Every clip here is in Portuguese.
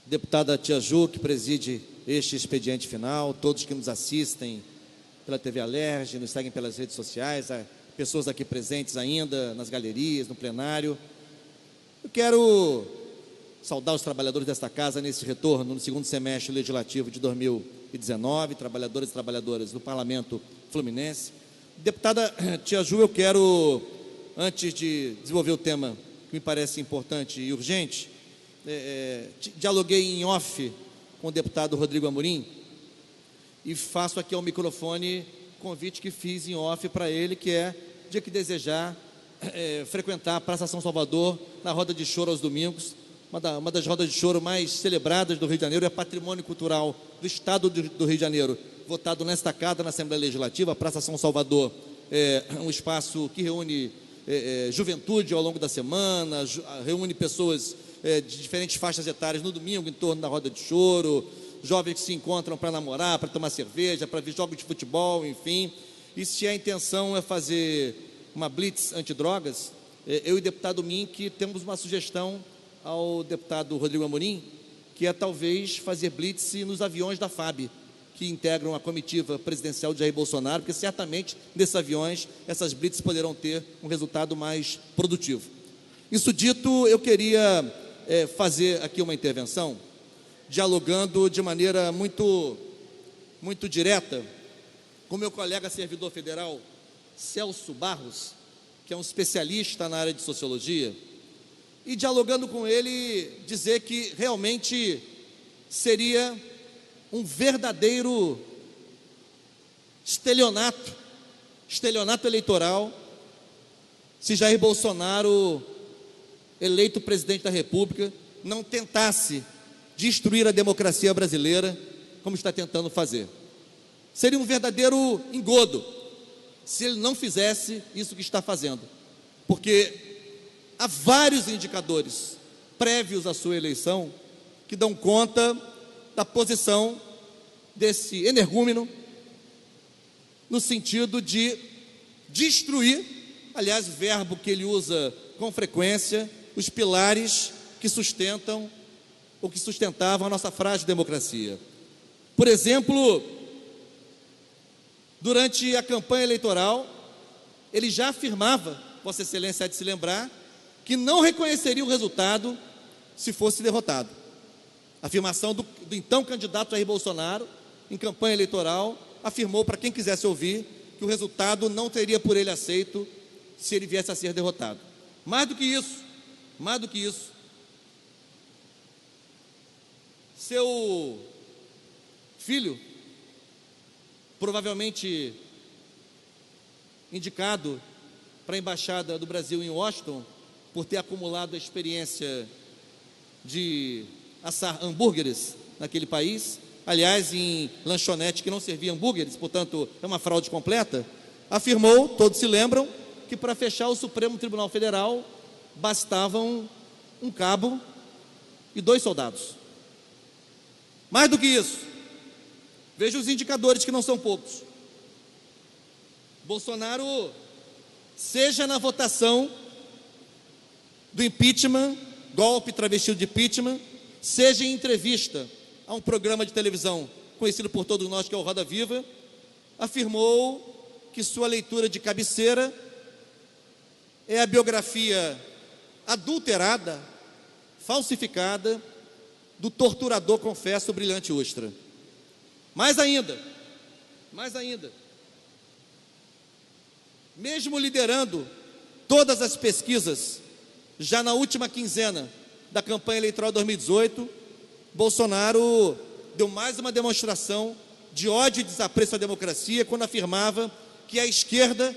deputada Tia Ju, que preside este expediente final, todos que nos assistem pela TV Alerj, nos seguem pelas redes sociais, pessoas aqui presentes ainda nas galerias, no plenário. Eu quero saudar os trabalhadores desta casa nesse retorno, no segundo semestre legislativo de 2019, trabalhadores e trabalhadoras do Parlamento Fluminense. Deputada Tia Ju, eu quero, antes de desenvolver o tema que me parece importante e urgente, dialoguei em off com o deputado Rodrigo Amorim e faço aqui ao microfone o convite que fiz em off para ele, que é, dia que desejar, frequentar a Praça São Salvador na roda de choro aos domingos, uma das rodas de choro mais celebradas do Rio de Janeiro, é patrimônio cultural do Estado do Rio de Janeiro, votado nesta casa, na Assembleia Legislativa. A Praça São Salvador é um espaço que reúne juventude ao longo da semana, reúne pessoas de diferentes faixas etárias no domingo, em torno da roda de choro, jovens que se encontram para namorar, para tomar cerveja, para ver jogos de futebol, enfim. E se a intenção é fazer uma blitz antidrogas, eu e o deputado Mink temos uma sugestão ao deputado Rodrigo Amorim, que é talvez fazer blitz nos aviões da FAB, que integram a comitiva presidencial de Jair Bolsonaro, porque certamente nesses aviões essas blitz poderão ter um resultado mais produtivo. Isso dito, eu queria fazer aqui uma intervenção, dialogando de maneira muito direta com meu colega servidor federal, Celso Barros, que é um especialista na área de sociologia, e dialogando com ele, dizer que realmente seria um verdadeiro estelionato eleitoral, se Jair Bolsonaro, eleito presidente da República, não tentasse destruir a democracia brasileira, como está tentando fazer. Seria um verdadeiro engodo se ele não fizesse isso que está fazendo, porque há vários indicadores prévios à sua eleição que dão conta da posição desse energúmeno no sentido de destruir, aliás, verbo que ele usa com frequência, os pilares que sustentam ou que sustentavam a nossa frágil democracia. Por exemplo, durante a campanha eleitoral, ele já afirmava, Vossa Excelência há de se lembrar, que não reconheceria o resultado se fosse derrotado. A afirmação do então candidato Jair Bolsonaro, em campanha eleitoral, afirmou para quem quisesse ouvir que o resultado não teria por ele aceito se ele viesse a ser derrotado. Mais do que isso, seu filho, provavelmente indicado para a Embaixada do Brasil em Washington, por ter acumulado a experiência de assar hambúrgueres naquele país, aliás, em lanchonete que não servia hambúrgueres, portanto, é uma fraude completa, afirmou, todos se lembram, que para fechar o Supremo Tribunal Federal bastavam um cabo e 2 soldados. Mais do que isso, veja os indicadores que não são poucos. Bolsonaro, seja na votação do impeachment, golpe travestido de impeachment, seja em entrevista a um programa de televisão conhecido por todos nós, que é o Roda Viva, afirmou que sua leitura de cabeceira é a biografia adulterada, falsificada, do torturador, confesso, Brilhante Ustra. Mais ainda, mesmo liderando todas as pesquisas, já na última quinzena da campanha eleitoral de 2018, Bolsonaro deu mais uma demonstração de ódio e desapreço à democracia, quando afirmava que à esquerda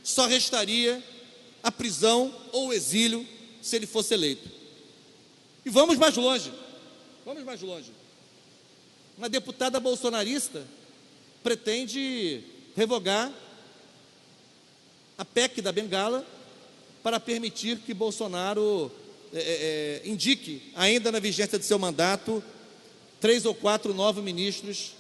só restaria a prisão ou o exílio se ele fosse eleito. E vamos mais longe. Uma deputada bolsonarista pretende revogar a PEC da Bengala para permitir que Bolsonaro indique, ainda na vigência de seu mandato, 3 ou 4 novos ministros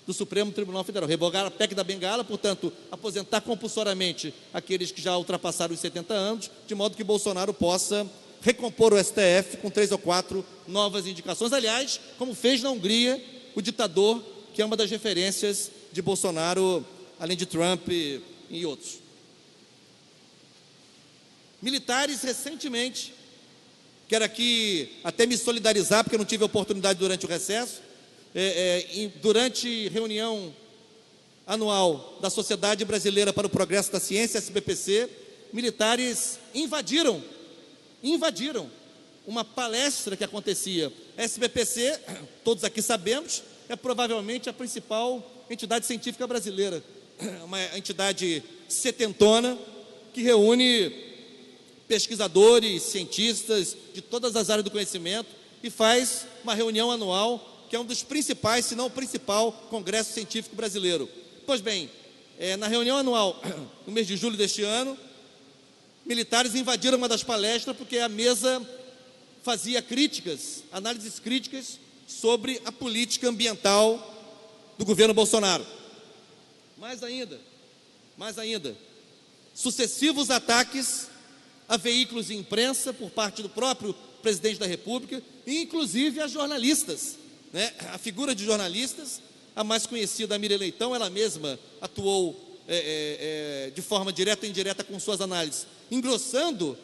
do Supremo Tribunal Federal. Revogar a PEC da Bengala, portanto, aposentar compulsoriamente aqueles que já ultrapassaram os 70 anos, de modo que Bolsonaro possa recompor o STF com 3 ou 4 novas indicações. Aliás, como fez na Hungria o ditador, que é uma das referências de Bolsonaro, além de Trump e outros. Militares, recentemente, quero aqui até me solidarizar, porque eu não tive oportunidade durante o recesso, durante reunião anual da Sociedade Brasileira para o Progresso da Ciência, SBPC, militares invadiram uma palestra que acontecia. SBPC, todos aqui sabemos, é provavelmente a principal entidade científica brasileira, uma entidade setentona que reúne pesquisadores, cientistas de todas as áreas do conhecimento e faz uma reunião anual, que é um dos principais, se não o principal, congresso científico brasileiro. Pois bem, na reunião anual, no mês de julho deste ano, militares invadiram uma das palestras porque a mesa fazia críticas, análises críticas sobre a política ambiental do governo Bolsonaro. Mais ainda, sucessivos ataques a veículos de imprensa por parte do próprio presidente da República, e inclusive a jornalistas, né? A figura de jornalistas, a mais conhecida, a Miriam Leitão, ela mesma atuou de forma direta ou indireta com suas análises, engrossando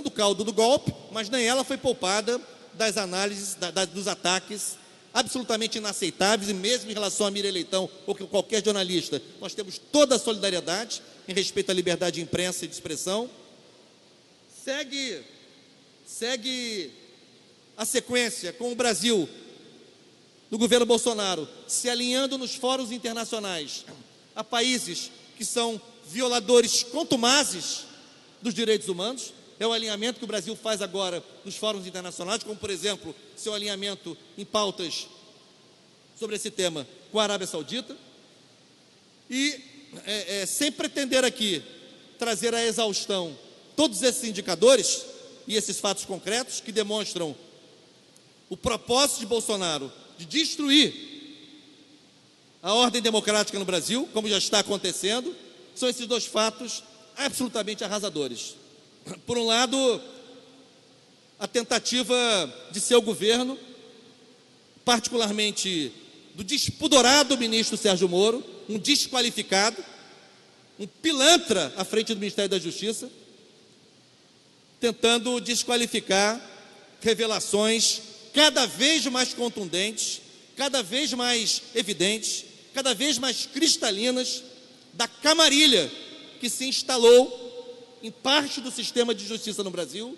o caldo do golpe, mas nem ela foi poupada das análises, dos ataques absolutamente inaceitáveis. E mesmo em relação a Miriam Leitão ou qualquer jornalista, nós temos toda a solidariedade em respeito à liberdade de imprensa e de expressão. Segue a sequência com o Brasil, do governo Bolsonaro, se alinhando nos fóruns internacionais a países que são violadores contumazes dos direitos humanos. É o alinhamento que o Brasil faz agora nos fóruns internacionais, como, por exemplo, seu alinhamento em pautas sobre esse tema com a Arábia Saudita. E, sem pretender aqui trazer à exaustão todos esses indicadores e esses fatos concretos que demonstram o propósito de Bolsonaro de destruir a ordem democrática no Brasil, como já está acontecendo, são esses dois fatos absolutamente arrasadores. Por um lado, a tentativa de seu governo, particularmente do despudorado ministro Sérgio Moro, um desqualificado, um pilantra à frente do Ministério da Justiça, tentando desqualificar revelações cada vez mais contundentes, cada vez mais evidentes, cada vez mais cristalinas da camarilha que se instalou em parte do sistema de justiça no Brasil,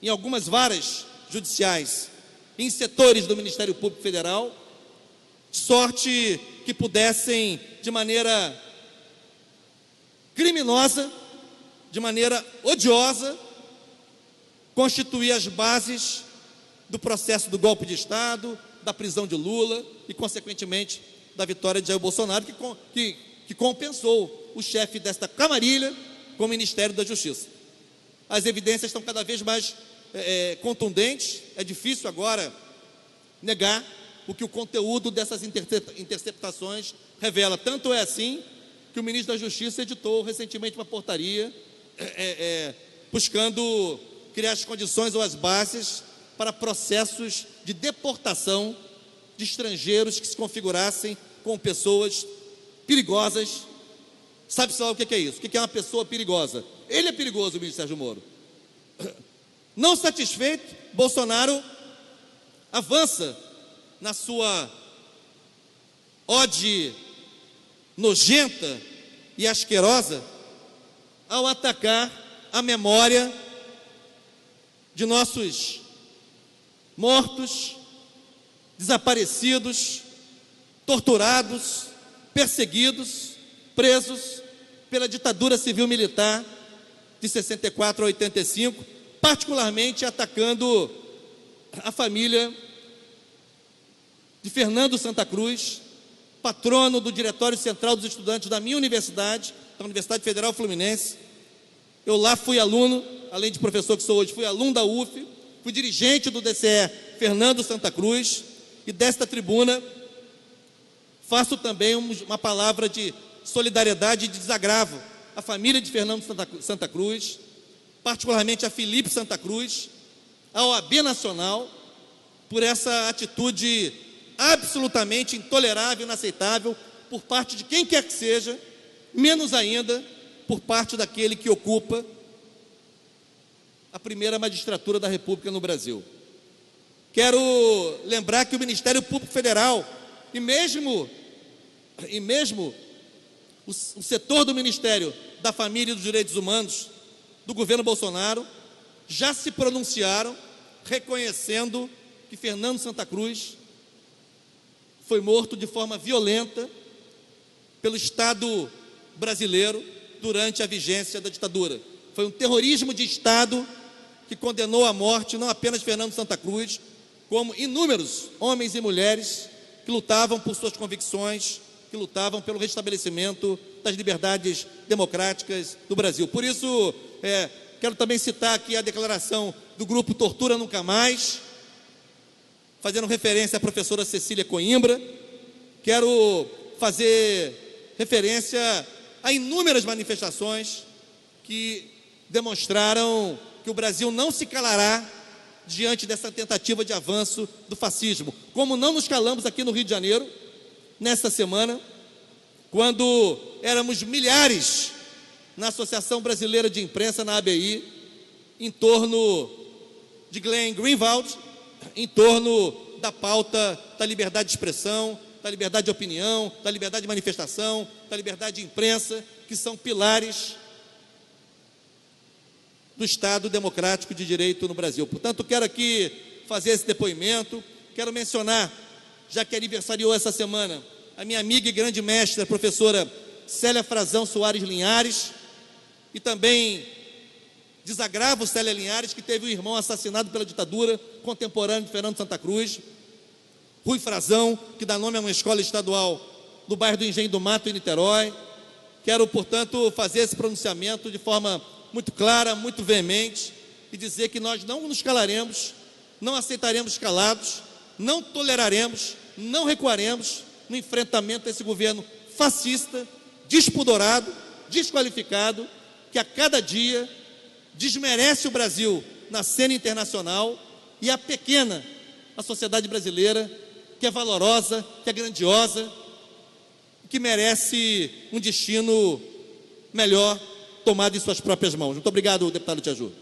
em algumas varas judiciais, em setores do Ministério Público Federal, de sorte que pudessem, de maneira criminosa, de maneira odiosa, constituir as bases do processo do golpe de Estado, da prisão de Lula e, consequentemente, da vitória de Jair Bolsonaro, que compensou o chefe desta camarilha com o Ministério da Justiça. As evidências estão cada vez mais contundentes. É difícil agora negar o que o conteúdo dessas interceptações revela. Tanto é assim que o ministro da Justiça editou recentemente uma portaria buscando criar as condições ou as bases para processos de deportação de estrangeiros que se configurassem como pessoas perigosas. Sabe-se lá o que é isso? O que é uma pessoa perigosa? Ele é perigoso, o ministro Sérgio Moro. Não satisfeito, Bolsonaro avança na sua ode nojenta e asquerosa ao atacar a memória de nossos mortos, desaparecidos, torturados, perseguidos, presos pela ditadura civil-militar de 64 a 85, particularmente atacando a família de Fernando Santa Cruz, patrono do Diretório Central dos Estudantes da minha universidade, da Universidade Federal Fluminense. Eu lá fui aluno, além de professor que sou hoje, fui aluno da UF, fui dirigente do DCE Fernando Santa Cruz, e desta tribuna faço também uma palavra de solidariedade e de desagravo à família de Fernando Santa Cruz, particularmente a Felipe Santa Cruz, a OAB Nacional, por essa atitude absolutamente intolerável, inaceitável, por parte de quem quer que seja, menos ainda por parte daquele que ocupa a primeira magistratura da República no Brasil. Quero lembrar que o Ministério Público Federal e mesmo o setor do Ministério da Família e dos Direitos Humanos do governo Bolsonaro já se pronunciaram reconhecendo que Fernando Santa Cruz foi morto de forma violenta pelo Estado brasileiro durante a vigência da ditadura. Foi um terrorismo de Estado que condenou à morte não apenas Fernando Santa Cruz, como inúmeros homens e mulheres que lutavam por suas convicções, que lutavam pelo restabelecimento das liberdades democráticas do Brasil. Por isso, quero também citar aqui a declaração do grupo Tortura Nunca Mais, fazendo referência à professora Cecília Coimbra. Quero fazer referência a inúmeras manifestações que demonstraram que o Brasil não se calará diante dessa tentativa de avanço do fascismo, como não nos calamos aqui no Rio de Janeiro, nesta semana, quando éramos milhares na Associação Brasileira de Imprensa, na ABI, em torno de Glenn Greenwald, em torno da pauta da liberdade de expressão, da liberdade de opinião, da liberdade de manifestação, da liberdade de imprensa, que são pilares do Estado democrático de direito no Brasil. Portanto, quero aqui fazer esse depoimento, quero mencionar, já que aniversariou essa semana, a minha amiga e grande mestra, a professora Célia Frazão Soares Linhares, e também desagravo Célia Linhares, que teve um irmão assassinado pela ditadura, contemporâneo de Fernando Santa Cruz, Rui Frazão, que dá nome a uma escola estadual no bairro do Engenho do Mato, em Niterói. Quero, portanto, fazer esse pronunciamento de forma muito clara, muito veemente, e dizer que nós não nos calaremos, não aceitaremos calados, não toleraremos, não recuaremos no enfrentamento a esse governo fascista, despudorado, desqualificado, que a cada dia desmerece o Brasil na cena internacional e apequena a sociedade brasileira, que é valorosa, que é grandiosa, que merece um destino melhor tomado em suas próprias mãos. Muito obrigado, deputado Tiaju.